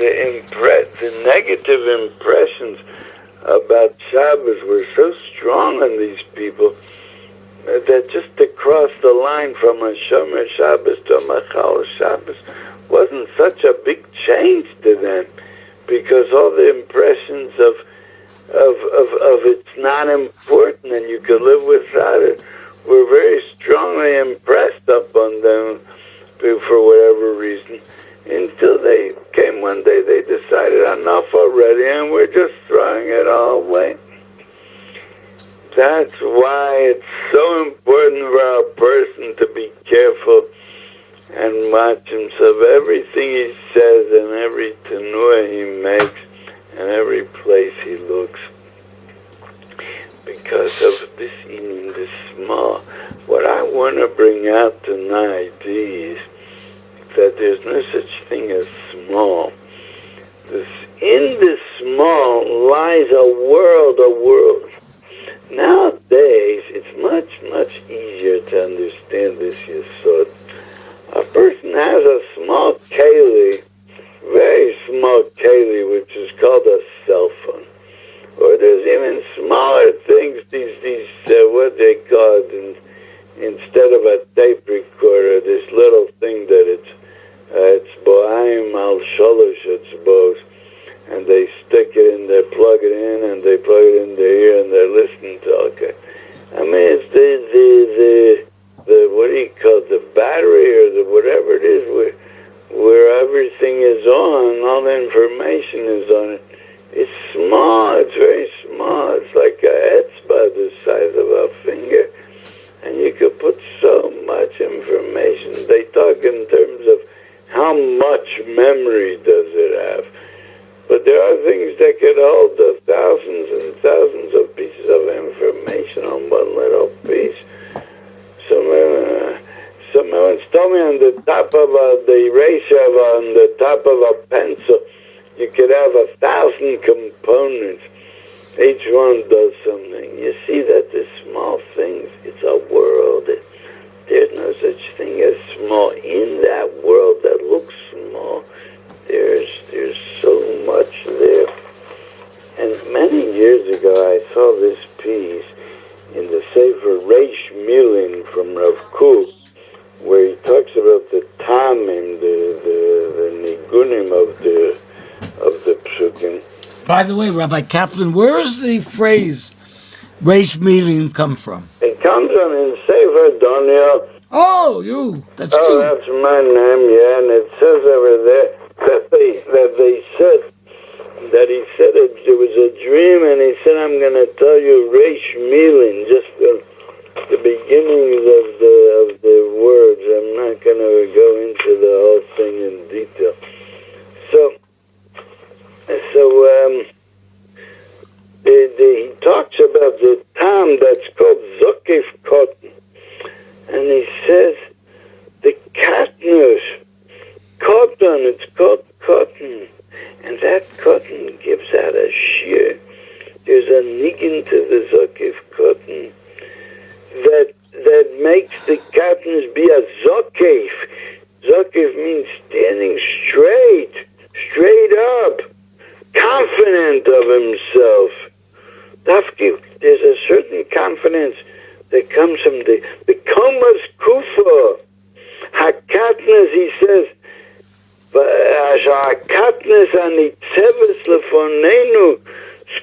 the negative impressions about Shabbos were so strong on these people that just to cross the line from a Shomer Shabbos to a Machal Shabbos wasn't such a big change to them, because all the impressions of it's not important and you could live without it were very strongly impressed upon them for whatever reason, until they came one day, they decided enough already and we're just throwing it all away. That's why it's so important for a person to be careful and watch himself, everything he says and every tenuah he makes and every place he looks, because of this eating, this small. What I want to bring out tonight is that there's no such thing as small. In this small lies a world. Nowadays, it's much easier to understand this yesod. A person has a small keli, very small keli, which is called a cell phone. Or there's even smaller things, these what they call it, instead of a tape recorder, this little thing that it's bo'ayim al sholosh etzbos, and they stick it in, they plug it in, and they plug it in their ear, and they're listening to, okay. I mean, it's the what do you call it, the battery or the whatever it is, where everything is on, all the information is on it. It's small, it's very small. It's like a etzbah the size of a finger. And you could put so much information. They talk in terms of how much memory does it have. But there are things that could hold thousands and thousands of pieces of information on one little piece. Someone told me on the top of the eraser, on the top of a pencil, you could have 1,000 components. Each one does something. You see that the small things, it's a world. There's no such thing as small. In that world that looks small, there's so much there. And many years ago, I saw this piece in the Sefer Reish Mילין from Rav Kook, where he talks about the tamim, the nigunim of the psukim. By the way, Rabbi Kaplan, where does the phrase Reish Mילין come from? It comes from in Sefer Daniel. Oh, you. That's you. Oh, that's my name, yeah. And it says over there that he said it was a dream, and he said, I'm going to tell you Reish Mילין, just the beginnings of the words. I'm not going to go into the whole thing in detail. So he talks about the tam that's called Zokaf katan, and he says the katnus, katan, it's called katan, and that katan gives out a shear. There's a niggin to the Zokaf katan that makes the katnus be a Zokaf. Zokaf means standing straight up, confident of himself. There's a certain confidence that comes from the komas kufa. Hakatnas, he says, hakatnas anitzeves lefonenu,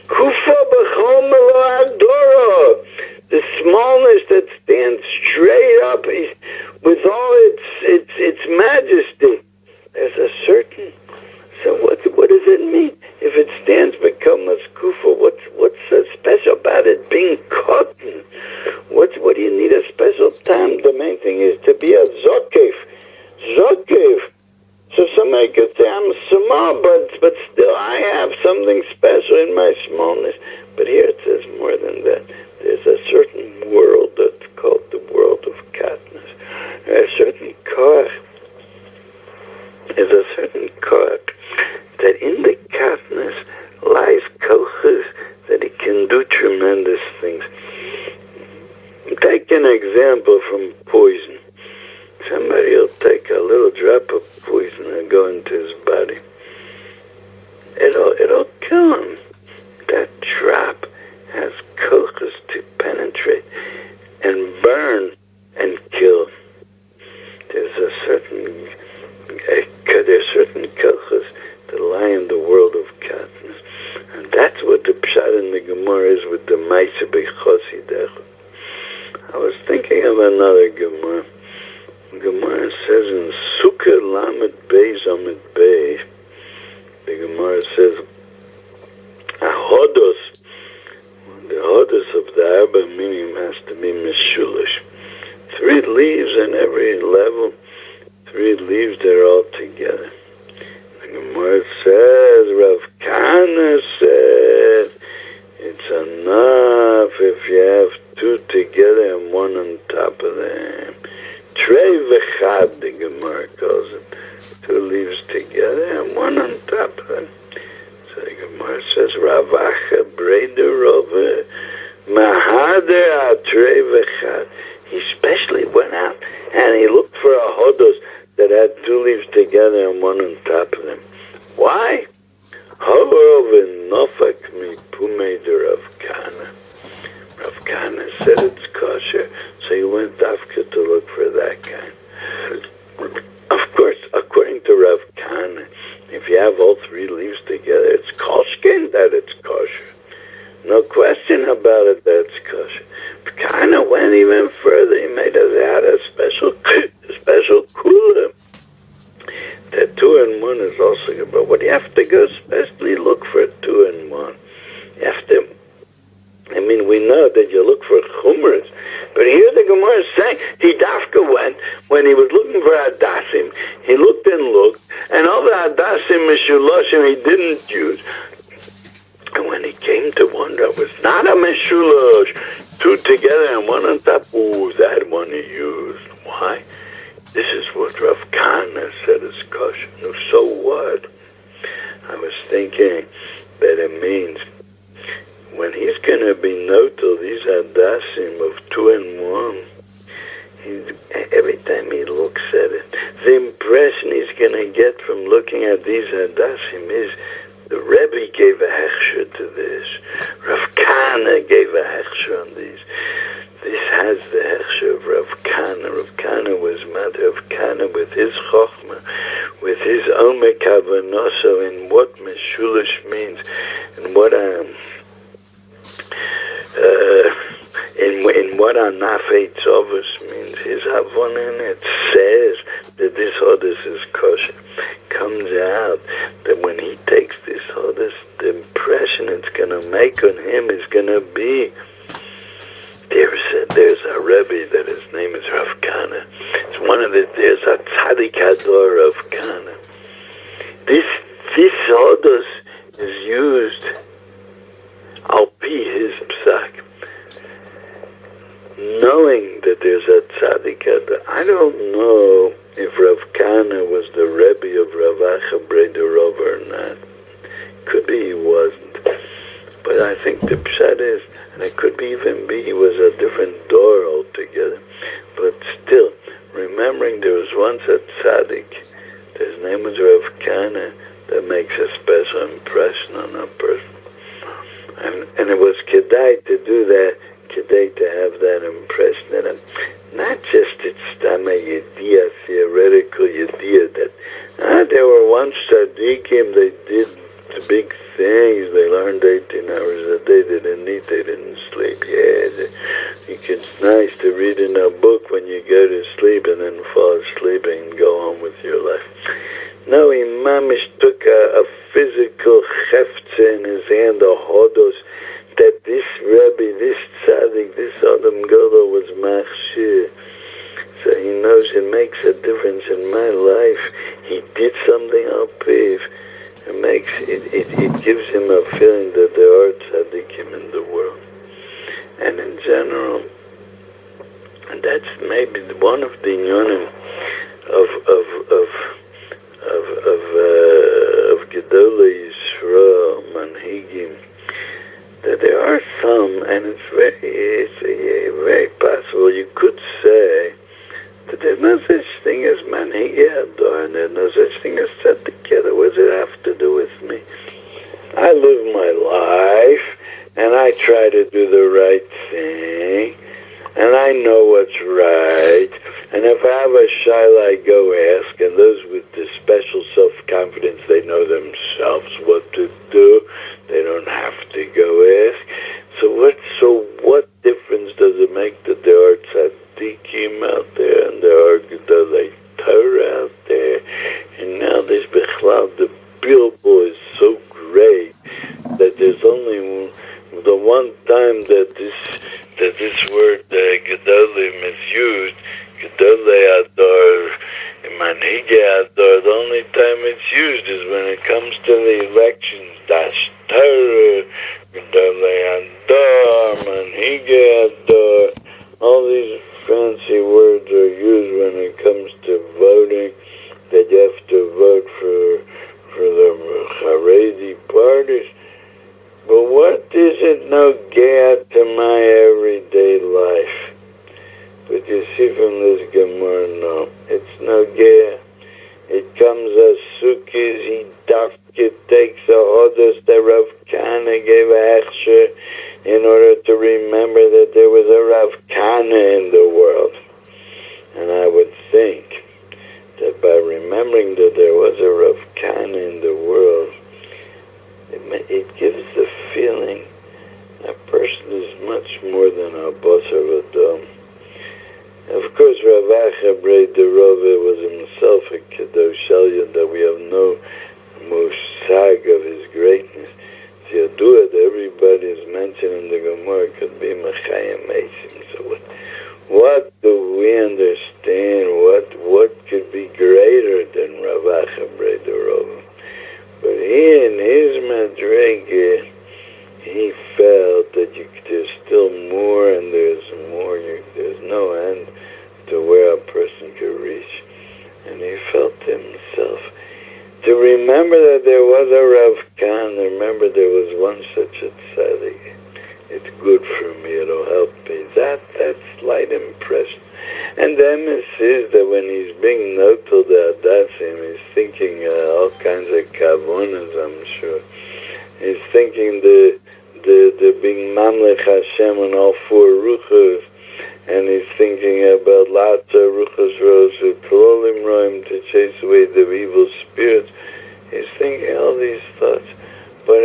kufa b'chol melo adoro. The smallness that stands straight up with all its majesty. There's a certain. So what does it mean? If it stands bekomas kufa, what's so special about it being cotton? What do you need a special time? The main thing is to be a zokaf. So somebody could say, I'm small, but still I have something special in my smallness. But here it says more than that. There's a certain world that's called the world of katnus. There's a certain koach. There's a certain koach that in the katnus lies kochus, that it can do tremendous things. Take an example from poison. Somebody will take a little drop of poison and go into his body. another Gemara. Gemara says in Sukkah Lamed Beis Amid Beis, the Gemara says, the hodos of the Arba Minim has to be Meshulish. 3 leaves in every level, 3 leaves, they're all together. The Gemara says, Rav Kana says, it's enough if you have 2 together and 1 on top of them. Trei v'chad, the Gemara calls it. 2 leaves together and 1 on top of them. So the Gemara says, Ravacha breda rova mahader atrei v'chad. He especially went out and he looked for a hodos that had 2 leaves together and 1 on top of them. Why? Rav Kana. Rav Kana said it's kosher, so he went Dafka to look for that kind. Of course, according to Rav Kana, if you have all 3 leaves together, it's koshkin that it's kosher. No question about it that it's kosher. Rav Kana went even further. He made us out a special kula. That 2 and 1 is also good, but what you have to go especially look for 2 and 1. You have to, we know that you look for chumras, but here the Gemara is saying, he dafka went, when he was looking for Hadassim, he looked, and all the Hadassim Meshuloshim he didn't use. And when he came to one that was not a Meshulosh, 2 together and 1 on top, that one he used. Why? This is what Rav Kana said is kosher. No, so what? I was thinking that it means when he's going to be notal, these hadassim of 2 and 1, every time he looks at it, the impression he's going to get from looking at these hadassim is the Rebbe gave a hechsher to this. Rav Kana gave a hechsher on these. This has the hechsher of Rav Kana. Rav Kana was mad. Rav Kana with his chokhmah, with his omek havanoso, in what meshulish means, and what in what anafei tzovus means. His havon in it says that this hodis is kosher. Comes out that when he takes this hodis, the impression it's going to make on him is going to be. There's a Rebbe that his name is Rav Kana. It's there's a tzaddik hador Rav Kana. This hodos is used al pi his psak, knowing that there's a tzaddik hador. I don't know if Rav Kana was the Rebbe of Rav Acha Brederov or not. Could be he wasn't, but I think the pshat is. And it could even be he was a different door altogether. But still, remembering there was once a tzaddik, his name was Rav Kana, that makes a special impression on a person. And it was kedai to do that, kedai to have that impression in him. Not just it's a yediyah, theoretical yediyah, that there were once tzaddikim, they did the big things, they learned 18 hours a day, they didn't eat, they didn't sleep. It's nice to read in a book when you go to sleep and then fall asleep and go on with your life. No, he mamish took a physical cheftze in his hand, a hodos, that this Rebbe, this tzaddik, this Adam Gadol was machshir. So he knows it makes a difference in my life. He did something al piv. It gives him a feeling that there are tzaddikim in the world, and in general, and that's maybe one of the inyonim of Gedolei Yisrael Manhigim, that there are some, and it's very possible you could say that there's no such thing as manhigi hador, and there's no such thing as tzaddik. What does it have to do with me? I live my life, and I try to do the right thing, and I know what's right, and if I have a shaila, I go ask, and those with the special self-confidence, they know themselves what to do. They don't have to go ask. So what difference does it make that there are tzaddikim it comes to the elections, das Torah, Gedolei Ador, Manhige Ador, all these fancy words are used when it comes to voting, that you have to vote for the Haredi parties. But what is it nogea to my everyday life? But you see from this Gemara, no, it's nogea. It comes as Sukkis, he takes a hodos that Rav Kana gave a hechsher in order to remember that there was a Rav Kana in the world. And I would think that by remembering that there was a Rav Kana in the world, it gives the feeling a person is much more than a basar v'dam. Of course, Rav Acha Brei Derove was himself a Kedosh Elyon, that we have no mushag of his greatness. Yadua, that everybody is mentioned in the Gemara, could be Mechayim Eisim. So what do we understand? What could be greater than Rav Acha Brei Derove? But he, in his Madrege, he felt that there's still more, and there's more. There's no end to where a person could reach. And he felt to himself, to remember that there was a Rav Khan, remember there was one such a tzaddik, it's good for me, it'll help me. That's slight impression. And the emes is that when he's being notel the Hadassim, he's thinking all kinds of kavonas, I'm sure. He's thinking the being Mamlech Hashem on all four ruchos, and he's thinking about lots of ruchos rose who klolim roim to chase away the evil spirits. He's thinking all these thoughts. But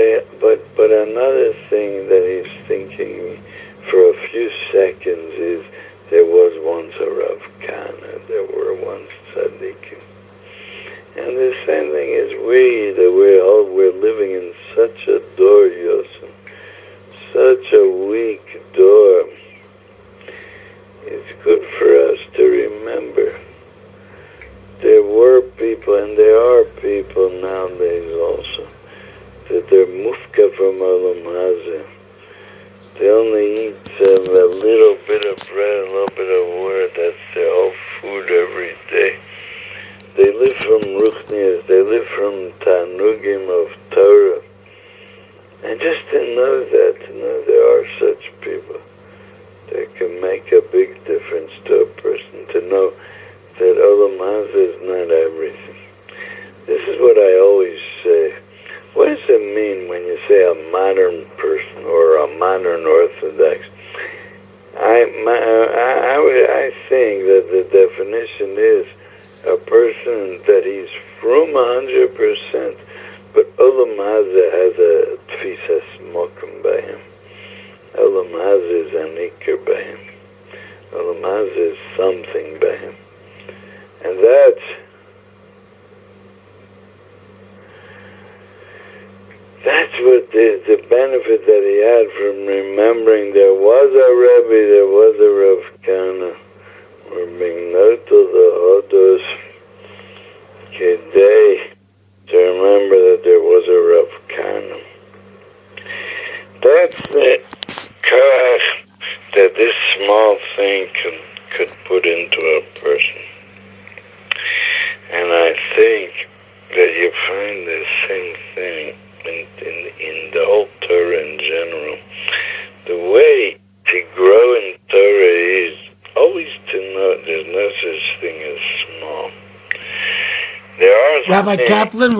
another thing that he's thinking for a few seconds is there was once a Rav Kana, there were once tzaddikim. And the same thing is we're living in such a door, Yosef, such a weak door. It's good for us to remember there were people, and there are people nowadays also, that they're mufka from Olam Hazeh. They only eat a little bit of bread, a little bit of water. That's their whole food every day. They live from ruchnias, they live from tanugim of Torah. And just to know that, to know there are such people that can make a big difference to a person, to know that Olam Hazeh is not everything. This is what I always say. What does it mean when you say a modern person or a modern Orthodox? I think that the definition is a person that he's from 100%, but Olam Hazeh has a tfisas mokum by him. Olam Hazeh is an ikr by him. Olam Hazeh is something by him. And that's what the benefit that he had from remembering there was a Rebbe, there was a Rav Kana. We're being noted the Hodos Kedei to remember that there was a Rav Kana. That's the koach that this small thing could put into a person. And I think that you find the same thing in the whole Torah in general. The way to grow in Torah is always to know there's no such thing as small. There are Rabbi Caplan